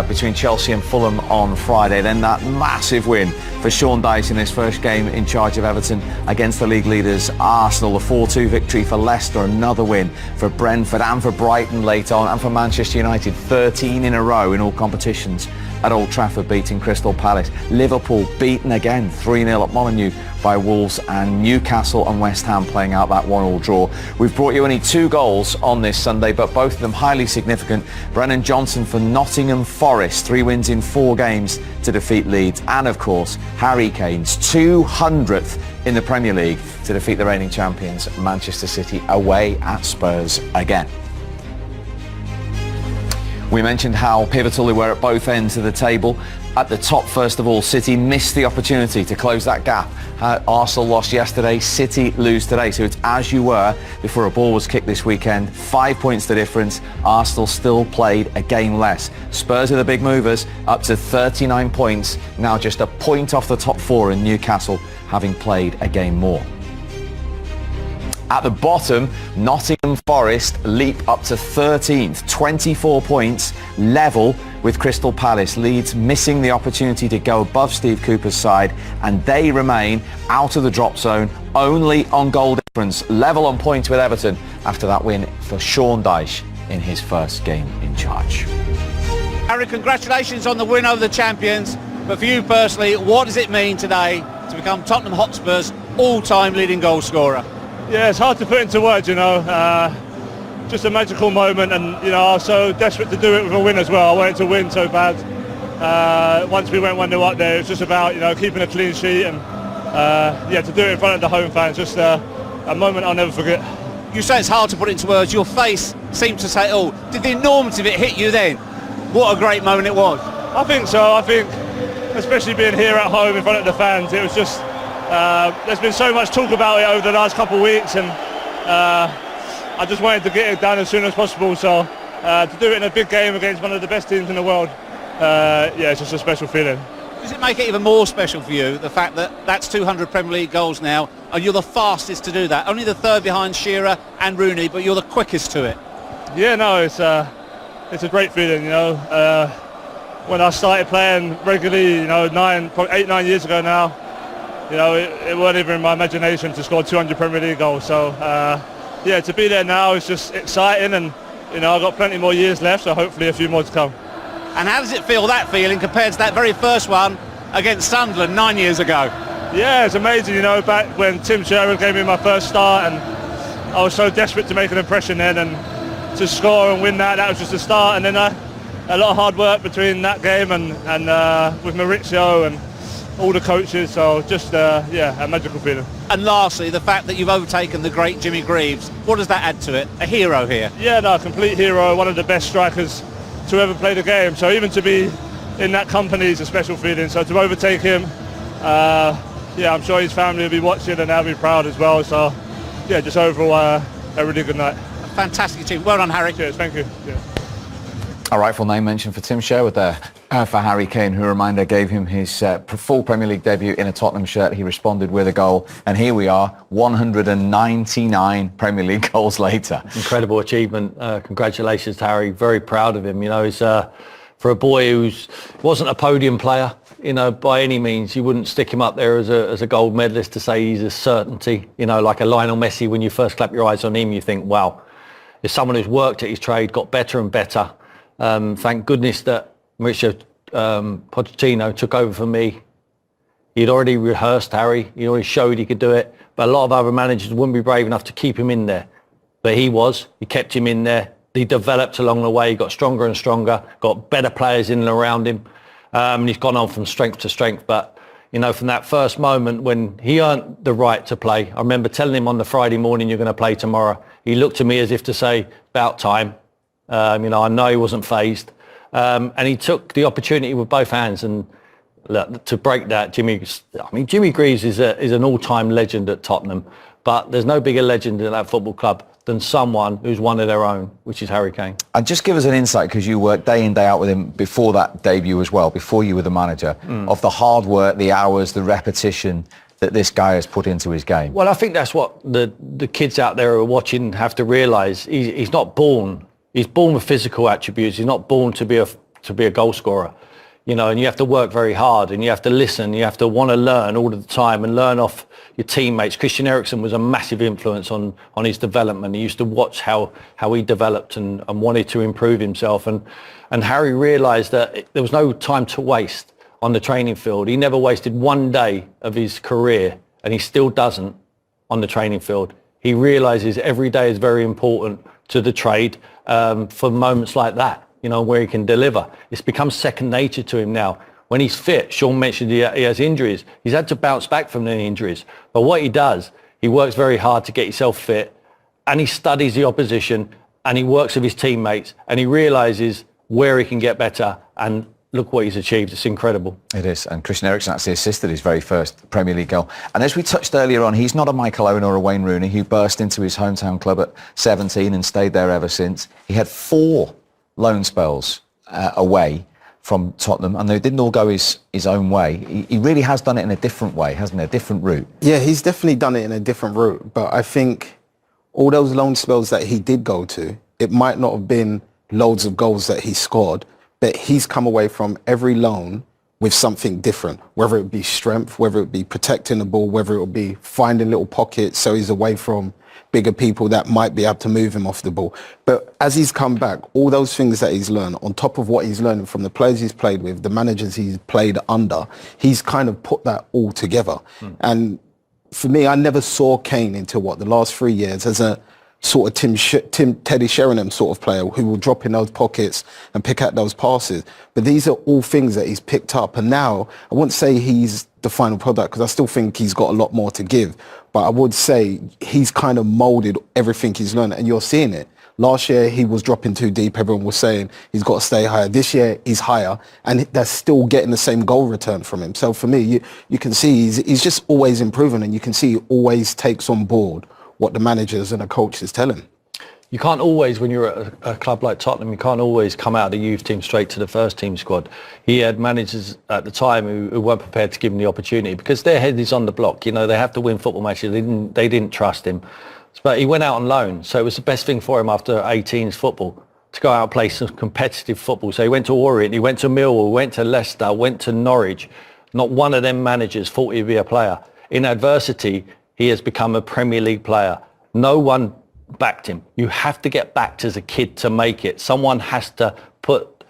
between Chelsea and Fulham on Friday. Then that massive win for Sean Dyche in his first game in charge of Everton against the league leaders Arsenal. A 4-2 victory for Leicester, another win for Brentford and for Brighton late on, and for Manchester United, 13 in a row in all competitions at Old Trafford, beating Crystal Palace. Liverpool beaten again 3-0 at Molineux by Wolves, and Newcastle and West Ham playing out that 1-1 draw. We've brought you only 2 goals on this Sunday, but both of them highly significant. Brennan Johnson for Nottingham Forest, 3 wins in 4 games to defeat Leeds, and of course Harry Kane's 200th in the Premier League to defeat the reigning champions Manchester City away at Spurs again. We mentioned how pivotal they were at both ends of the table. At the top, first of all, City missed the opportunity to close that gap. Arsenal lost yesterday, City lose today. So it's as you were before a ball was kicked this weekend. 5 points the difference. Arsenal still played a game less. Spurs are the big movers, up to 39 points. Now just a point off the top 4 in Newcastle, having played a game more. At the bottom, Nottingham Forest leap up to 13th, 24 points, level with Crystal Palace. Leeds missing the opportunity to go above Steve Cooper's side, and they remain out of the drop zone, only on goal difference, level on points with Everton after that win for Sean Dyche in his first game in charge. Harry, congratulations on the win over the champions, but for you personally, what does it mean today to become Tottenham Hotspur's all-time leading goal scorer? Yeah, it's hard to put into words, you know. Just a magical moment, and you know, I was so desperate to do it with a win as well. I wanted to win so bad. Once we went 1-0 up there, it was just about, you know, keeping a clean sheet, and yeah, to do it in front of the home fans, just a moment I'll never forget. You say it's hard to put into words. Your face seemed to say, "Oh, did the enormity of it hit you then?" What a great moment it was. I think so. I think, especially being here at home in front of the fans, it was just. There's been so much talk about it over the last couple of weeks, and I just wanted to get it done as soon as possible. So to do it in a big game against one of the best teams in the world, yeah, it's just a special feeling. Does it make it even more special for you, the fact that that's 200 Premier League goals now, and you're the fastest to do that? Only the third behind Shearer and Rooney, but you're the quickest to it. Yeah, no, it's a great feeling, you know. When I started playing regularly, you know, 8-9 years ago now, you know, it weren't even in my imagination to score 200 Premier League goals. So, yeah, to be there now is just exciting, and, you know, I've got plenty more years left, so hopefully a few more to come. And how does it feel, that feeling, compared to that very first one against Sunderland 9 years ago? Yeah, it's amazing, you know, back when Tim Sherwood gave me my first start, and I was so desperate to make an impression then, and to score and win that was just a start. And then a lot of hard work between that game and with Maurizio and all the coaches, so just yeah, a magical feeling. And lastly, the fact that you've overtaken the great Jimmy Greaves, what does that add to it? A hero here? Yeah, no, a complete hero, one of the best strikers to ever play the game. So even to be in that company is a special feeling. So to overtake him, yeah, I'm sure his family will be watching and they'll be proud as well. So yeah, just overall a really good night. A fantastic achievement. Well done, Harry. Cheers, thank you. Yeah. A rightful name mentioned for Tim Sherwood there, for Harry Kane, who, reminder, gave him his full Premier League debut in a Tottenham shirt. He responded with a goal, and here we are, 199 Premier League goals later. Incredible achievement. Congratulations to Harry. Very proud of him. You know, he's for a boy who wasn't a podium player, you know, by any means. You wouldn't stick him up there as a gold medalist to say he's a certainty. You know, like a Lionel Messi, when you first clap your eyes on him, you think, wow, there's someone who's worked at his trade, got better and better. Thank goodness that Mauricio Pochettino took over for me. He'd already rehearsed Harry. He already showed he could do it. But a lot of other managers wouldn't be brave enough to keep him in there. But he was. He kept him in there. He developed along the way. He got stronger and stronger. Got better players in and around him. And he's gone on from strength to strength. But, you know, from that first moment when he earned the right to play, I remember telling him on the Friday morning, you're going to play tomorrow. He looked at me as if to say, about time. You know, I know he wasn't fazed. And he took the opportunity with both hands, and look, to break that, Jimmy Greaves is an all-time legend at Tottenham, but there's no bigger legend in that football club than someone who's one of their own, which is Harry Kane. And just give us an insight, because you worked day in, day out with him before that debut as well, before you were the manager, of the hard work, the hours, the repetition that this guy has put into his game. Well, I think that's what the kids out there who are watching have to realise. He's not born. He's born with physical attributes. He's not born to be to be a goal scorer. You know, and you have to work very hard, and you have to listen, you have to want to learn all of the time and learn off your teammates. Christian Eriksen was a massive influence on his development. He used to watch how he developed and wanted to improve himself. And Harry realised that there was no time to waste on the training field. He never wasted one day of his career, and he still doesn't on the training field. He realises every day is very important to the trade for moments like that. You know, where he can deliver. It's become second nature to him now. When he's fit, Sean mentioned he has injuries. He's had to bounce back from the injuries. But what he does, he works very hard to get himself fit, and he studies the opposition, and he works with his teammates, and he realises where he can get better, and look what he's achieved. It's incredible. It is. And Christian Eriksen actually assisted his very first Premier League goal. And as we touched earlier on, he's not a Michael Owen or a Wayne Rooney who burst into his hometown club at 17 and stayed there ever since. He had 4 loan spells away from Tottenham, and they didn't all go his own way. He really has done it in a different way, hasn't he? A different route. Yeah, he's definitely done it in a different route, but I think all those loan spells that he did go to, it might not have been loads of goals that he scored, but he's come away from every loan with something different, whether it be strength, whether it be protecting the ball, whether it be finding little pockets so he's away from bigger people that might be able to move him off the ball. But as he's come back, all those things that he's learned, on top of what he's learning from the players he's played with, the managers he's played under, he's kind of put that all together. And for me, I never saw Kane until the last 3 years as a sort of Teddy Sheringham sort of player who will drop in those pockets and pick out those passes. But these are all things that he's picked up. And now, I wouldn't say he's the final product, because I still think he's got a lot more to give. But I would say he's kind of moulded everything he's learned, and you're seeing it. Last year, he was dropping too deep. Everyone was saying he's got to stay higher. This year, he's higher, and they're still getting the same goal return from him. So for me, you can see he's just always improving, and you can see he always takes on board what the managers and the coaches tell him. You can't always, when you're at a club like Tottenham, you can't always come out of the youth team straight to the first team squad. He had managers at the time who weren't prepared to give him the opportunity because their head is on the block. You know, they have to win football matches. They didn't trust him. But he went out on loan, so it was the best thing for him after 18's football to go out and play some competitive football. So he went to Orient, he went to Millwall, went to Leicester, went to Norwich. Not one of them managers thought he'd be a player. In adversity, he has become a Premier League player. No one backed him. You have to get backed as a kid to make it. Someone has to put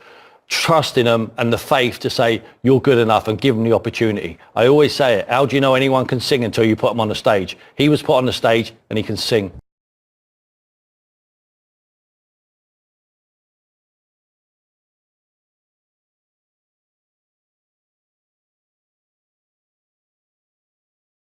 trust in them and the faith to say you're good enough and give them the opportunity. I always say it. How do you know anyone can sing until you put them on the stage? He was put on the stage and he can sing.